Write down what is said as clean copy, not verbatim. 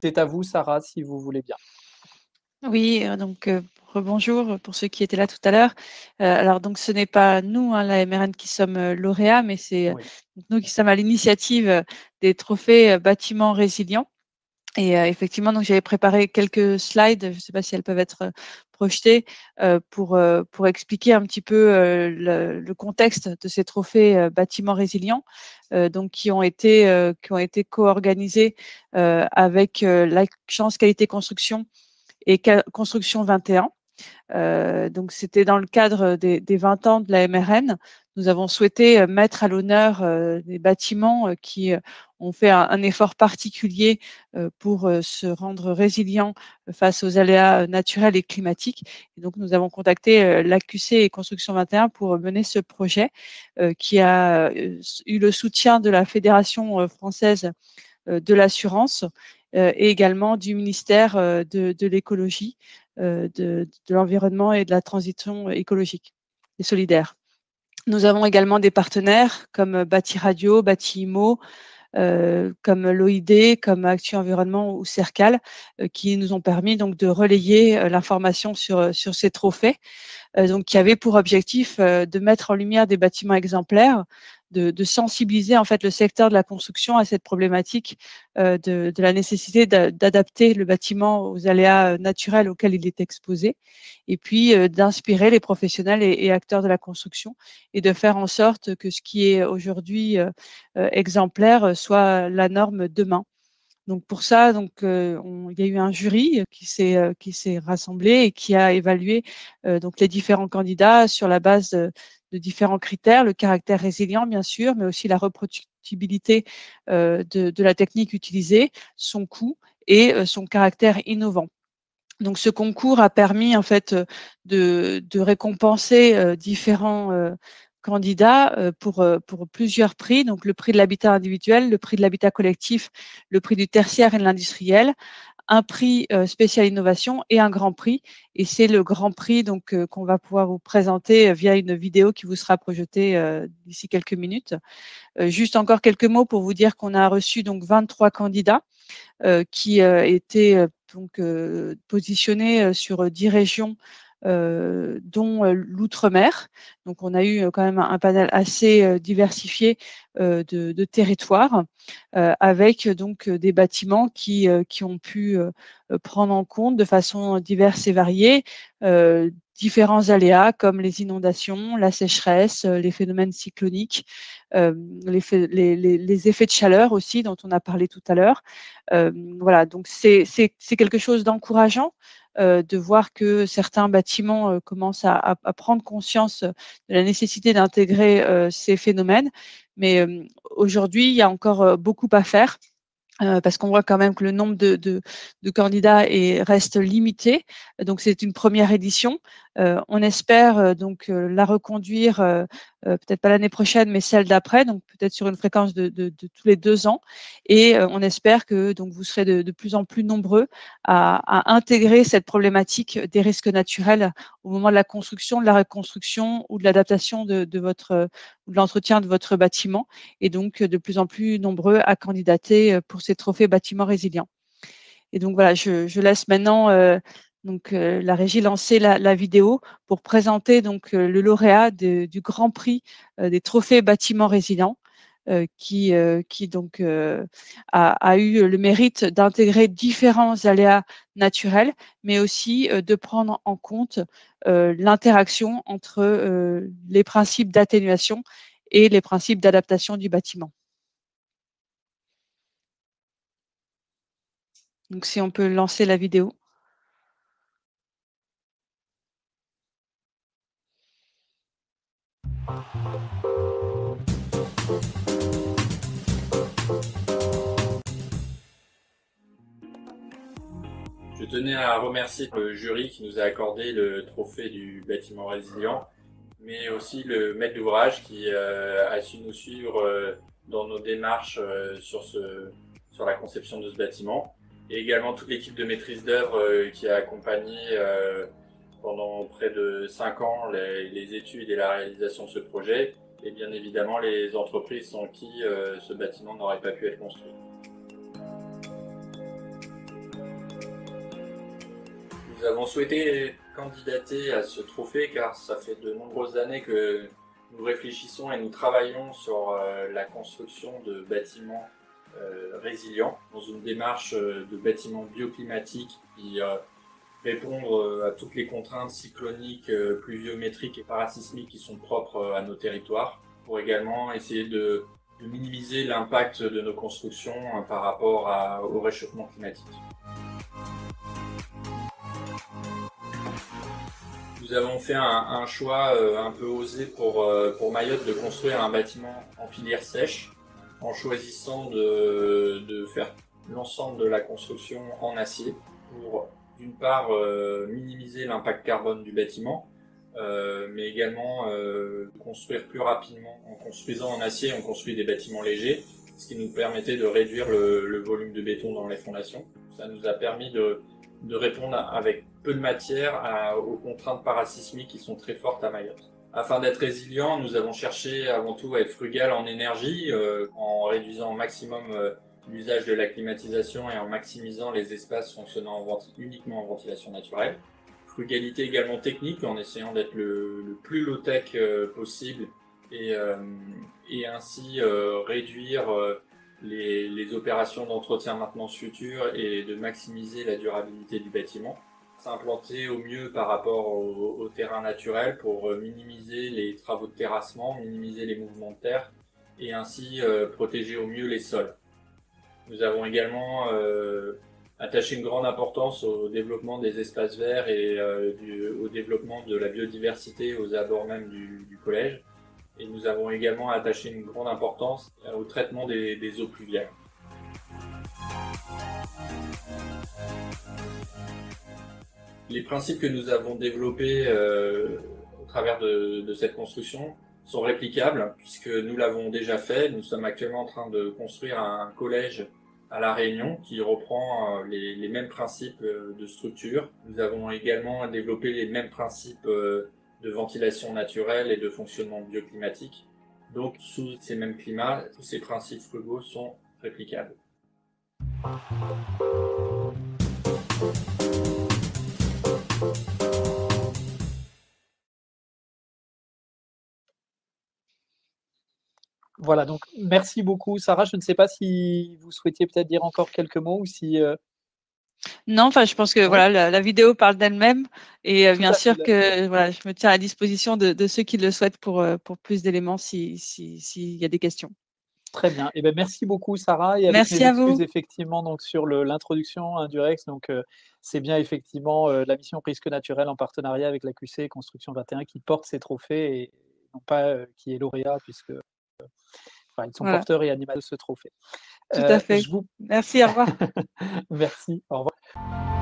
est à vous, Sarah, si vous voulez bien. Oui, rebonjour pour ceux qui étaient là tout à l'heure. Alors donc ce n'est pas nous, hein, la MRN, qui sommes lauréats, mais c'est Oui. nous qui sommes à l'initiative des trophées bâtiments résilients. Et effectivement, donc j'avais préparé quelques slides, je ne sais pas si elles peuvent être projetées, pour expliquer un petit peu le contexte de ces trophées bâtiments résilients, donc qui ont été co-organisés avec l'Agence Qualité Construction et Construction 21. Donc, c'était dans le cadre des 20 ans de la MRN. Nous avons souhaité mettre à l'honneur des bâtiments qui ont fait un effort particulier pour se rendre résilients face aux aléas naturels et climatiques. Et donc, nous avons contacté l'AQC et Construction 21 pour mener ce projet qui a eu le soutien de la Fédération française de l'assurance et également du ministère de l'écologie, de l'environnement et de la transition écologique et solidaire. Nous avons également des partenaires comme Bâti Radio, Bâti Immo, comme l'OID, comme Action Environnement ou Cercal, qui nous ont permis donc de relayer l'information sur ces trophées, donc qui avait pour objectif de mettre en lumière des bâtiments exemplaires, de sensibiliser en fait le secteur de la construction à cette problématique de la nécessité d'adapter le bâtiment aux aléas naturels auxquels il est exposé, et puis d'inspirer les professionnels et acteurs de la construction et de faire en sorte que ce qui est aujourd'hui exemplaire soit la norme demain. Donc pour ça, il y a eu un jury qui s'est rassemblé et qui a évalué donc les différents candidats sur la base de différents critères, le caractère résilient bien sûr, mais aussi la reproductibilité de la technique utilisée, son coût et son caractère innovant. Donc ce concours a permis en fait de récompenser différents candidats pour plusieurs prix. Donc le prix de l'habitat individuel, le prix de l'habitat collectif, le prix du tertiaire et de l'industriel, un prix spécial innovation et un grand prix. Et c'est le grand prix donc qu'on va pouvoir vous présenter via une vidéo qui vous sera projetée d'ici quelques minutes. Juste encore quelques mots pour vous dire qu'on a reçu donc 23 candidats qui étaient donc positionnés sur 10 régions, dont l'outre-mer. Donc, on a eu quand même un panel assez diversifié de territoires, avec donc des bâtiments qui ont pu prendre en compte de façon diverse et variée différents aléas comme les inondations, la sécheresse, les phénomènes cycloniques, les effets de chaleur aussi dont on a parlé tout à l'heure. Voilà, donc c'est quelque chose d'encourageant de voir que certains bâtiments commencent à prendre conscience de la nécessité d'intégrer ces phénomènes. Mais aujourd'hui, il y a encore beaucoup à faire. Parce qu'on voit quand même que le nombre de candidats reste limité. Donc c'est une première édition. On espère donc la reconduire, peut-être pas l'année prochaine, mais celle d'après, donc peut-être sur une fréquence de tous les 2 ans. Et on espère que donc vous serez de plus en plus nombreux à intégrer cette problématique des risques naturels au moment de la construction, de la reconstruction ou de l'adaptation de votre ou de l'entretien de votre bâtiment, et donc de plus en plus nombreux à candidater pour ces trophées bâtiments résilients. Et donc voilà, je laisse maintenant la régie lancer la vidéo pour présenter donc le lauréat du Grand Prix des trophées bâtiments résilients, qui donc a eu le mérite d'intégrer différents aléas naturels, mais aussi de prendre en compte l'interaction entre les principes d'atténuation et les principes d'adaptation du bâtiment. Donc si on peut lancer la vidéo. Je tenais à remercier le jury qui nous a accordé le trophée du bâtiment résilient, mais aussi le maître d'ouvrage qui a su nous suivre dans nos démarches sur la conception de ce bâtiment, et également toute l'équipe de maîtrise d'œuvre qui a accompagné pendant près de 5 ans les études et la réalisation de ce projet, et bien évidemment les entreprises sans qui ce bâtiment n'aurait pas pu être construit. Nous avons souhaité candidater à ce trophée car ça fait de nombreuses années que nous réfléchissons et nous travaillons sur la construction de bâtiments résilients dans une démarche de bâtiments bioclimatiques qui répondent à toutes les contraintes cycloniques, pluviométriques et parasismiques qui sont propres à nos territoires, pour également essayer de minimiser l'impact de nos constructions par rapport au réchauffement climatique. Nous avons fait un choix un peu osé pour Mayotte de construire un bâtiment en filière sèche en choisissant de faire l'ensemble de la construction en acier pour d'une part minimiser l'impact carbone du bâtiment, mais également construire plus rapidement. En construisant en acier, on construit des bâtiments légers, ce qui nous permettait de réduire le volume de béton dans les fondations. Ça nous a permis de répondre avec peu de matière aux contraintes parasismiques qui sont très fortes à Mayotte. Afin d'être résilient, nous avons cherché avant tout à être frugal en énergie, en réduisant au maximum l'usage de la climatisation et en maximisant les espaces fonctionnant uniquement en ventilation naturelle. Frugalité également technique, en essayant d'être le plus low-tech possible et ainsi réduire les opérations d'entretien-maintenance future et de maximiser la durabilité du bâtiment. S'implanter au mieux par rapport au terrain naturel pour minimiser les travaux de terrassement, minimiser les mouvements de terre et ainsi protéger au mieux les sols. Nous avons également attaché une grande importance au développement des espaces verts et au développement de la biodiversité aux abords même du collège. Et nous avons également attaché une grande importance au traitement des eaux pluviales. Les principes que nous avons développés au travers de cette construction sont réplicables puisque nous l'avons déjà fait. Nous sommes actuellement en train de construire un collège à La Réunion qui reprend les mêmes principes de structure. Nous avons également développé les mêmes principes de ventilation naturelle et de fonctionnement bioclimatique. Donc sous ces mêmes climats, tous ces principes frugaux sont réplicables. Voilà, donc merci beaucoup Sarah. Je ne sais pas si vous souhaitiez peut-être dire encore quelques mots ou si… Non, enfin, je pense que Oui. voilà, la vidéo parle d'elle-même et Tout bien à sûr fait. que voilà, je me tiens à disposition de ceux qui le souhaitent pour plus d'éléments s'il y a des questions. Très bien. Et ben merci beaucoup Sarah et avec Merci mes à vous. excuses effectivement donc sur l'introduction hein, du Rex. Donc c'est bien effectivement la mission Risque Naturel en partenariat avec la QC Construction 21 qui porte ces trophées et non pas qui est lauréat puisque enfin, ils sont Voilà, porteurs et animateurs de ce trophée. tout à fait. Je vous Merci, au revoir. merci. Au revoir.